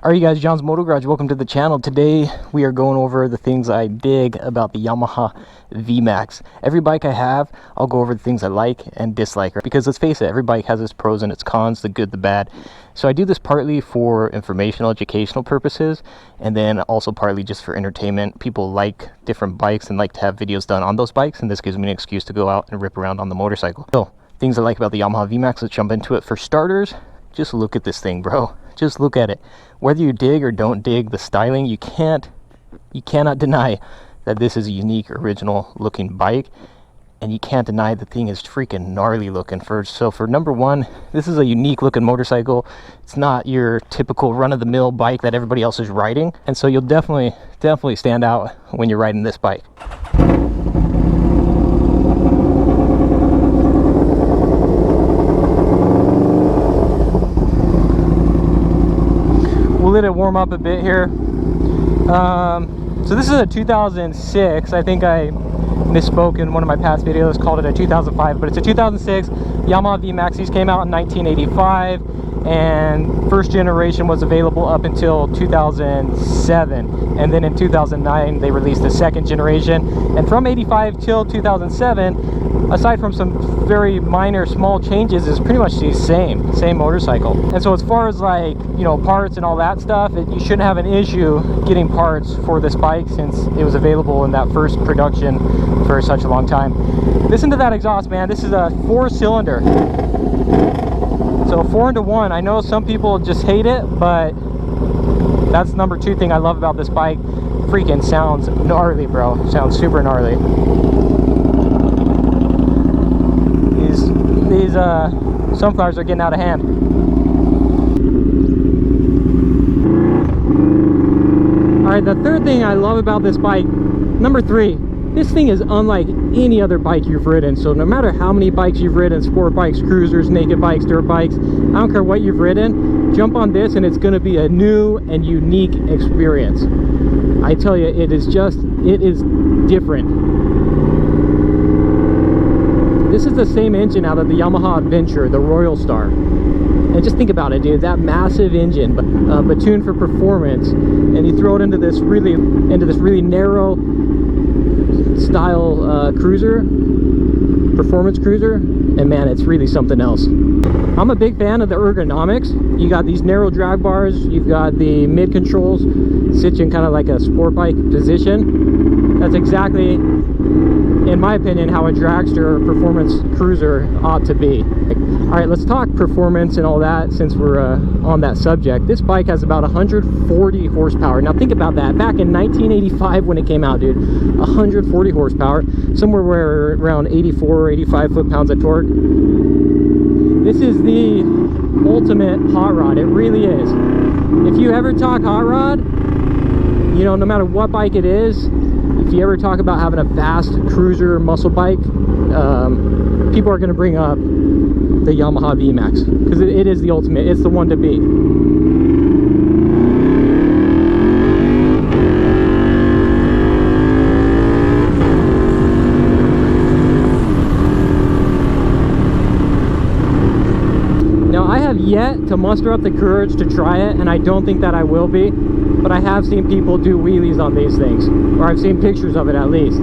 Alright, you guys, John's Moto Garage, welcome to the channel. Today we are going over the things I dig about the Yamaha V-Max. Every bike I have, I'll go over the things I like and dislike, because let's face it, every bike has its pros and its cons, the good, the bad. So I do this partly for informational, educational purposes, and then also partly just for entertainment. People like different bikes and like to have videos done on those bikes, and this gives me an excuse to go out and rip around on the motorcycle. So, things I like about the Yamaha V-Max, let's jump into it. For starters, just look at this thing, bro. Just look at it. Whether you dig or don't dig the styling, you cannot deny that this is a unique, original looking bike, and you can't deny the thing is freaking gnarly looking. So for number one, this is a unique looking motorcycle. It's not your typical run-of-the-mill bike that everybody else is riding, and so you'll definitely stand out when you're riding this bike. We'll let it warm up a bit here. So this is a 2006. I think I misspoke in one of my past videos, called it a 2005, but it's a 2006 Yamaha V-Max. These came out in 1985, and first generation was available up until 2007, and then in 2009 they released the second generation. And from 85 till 2007, aside from some very minor small changes, is pretty much the same motorcycle. And so as far as, like, you know, parts and all that stuff, you shouldn't have an issue getting parts for this bike, since it was available in that first production for such a long time. Listen to that exhaust, man. This is a 4-cylinder, so 4-into-1. I know some people just hate it, but that's number two thing I love about this bike. Freaking sounds gnarly, bro. Sounds super gnarly. These sunflowers are getting out of hand. Alright, the third thing I love about this bike, number three, this thing is unlike any other bike you've ridden. So no matter how many bikes you've ridden, sport bikes, cruisers, naked bikes, dirt bikes, I don't care what you've ridden, jump on this and it's going to be a new and unique experience. I tell you, it is different. This is the same engine out of the Yamaha Adventure, the Royal Star. And just think about it, dude, that massive engine, but tuned for performance, and you throw it into this really narrow style cruiser, performance cruiser, and man, it's really something else. I'm a big fan of the ergonomics. You got these narrow drag bars, you've got the mid controls, sit in kind of like a sport bike position. That's exactly, in my opinion, how a dragster performance cruiser ought to be. All right, let's talk performance and all that, since we're on that subject. This bike has about 140 horsepower. Now think about that. Back in 1985 when it came out, dude, 140 horsepower, somewhere where around 84 or 85 foot-pounds of torque. This is the ultimate hot rod. It really is. If you ever talk hot rod, you know, no matter what bike it is, if you ever talk about having a fast cruiser muscle bike, people are going to bring up the Yamaha V-Max, because it is the ultimate. It's the one to beat. Now, I have yet to muster up the courage to try it, and I don't think that I will be, but I have seen people do wheelies on these things, or I've seen pictures of it at least.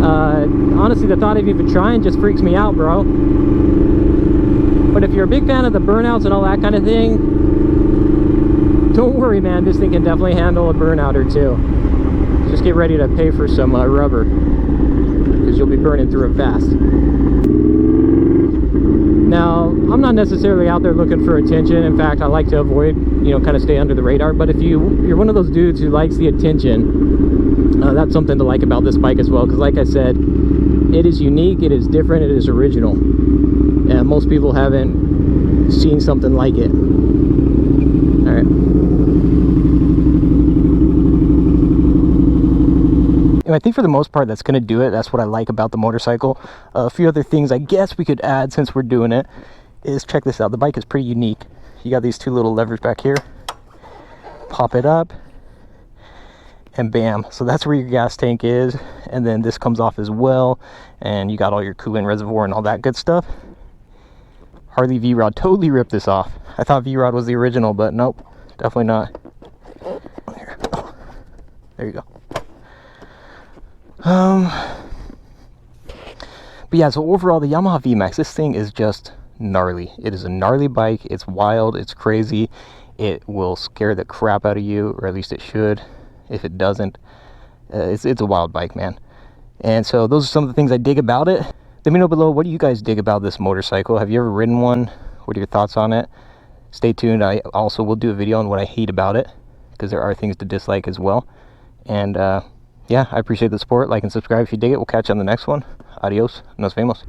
Honestly, the thought of even trying just freaks me out, bro. But if you're a big fan of the burnouts and all that kind of thing, don't worry, man, this thing can definitely handle a burnout or two. Just get ready to pay for some rubber, because you'll be burning through it fast. Now, I'm not necessarily out there looking for attention. In fact, I like to avoid, you know, kind of stay under the radar. But if you're one of those dudes who likes the attention, that's something to like about this bike as well. Because like I said, it is unique, it is different, it is original. And most people haven't seen something like it. All right. I think for the most part that's going to do it. That's what I like about the motorcycle. A few other things I guess we could add since we're doing it is, check this out. The bike is pretty unique. You got these two little levers back here. Pop it up and bam. So that's where your gas tank is, and then this comes off as well, and you got all your coolant reservoir and all that good stuff. Harley V-Rod totally ripped this off. I thought V-Rod was the original, but nope, definitely not. There you go. But yeah, so overall, the Yamaha V-Max, this thing is just gnarly. It is a gnarly bike. It's wild. It's crazy. It will scare the crap out of you, or at least it should. If it doesn't, it's a wild bike, man. And so those are some of the things I dig about it. Let me know below, what do you guys dig about this motorcycle? Have you ever ridden one? What are your thoughts on it? Stay tuned. I also will do a video on what I hate about it, because there are things to dislike as well. And yeah, I appreciate the support. Like and subscribe if you dig it. We'll catch you on the next one. Adios. Nos vemos.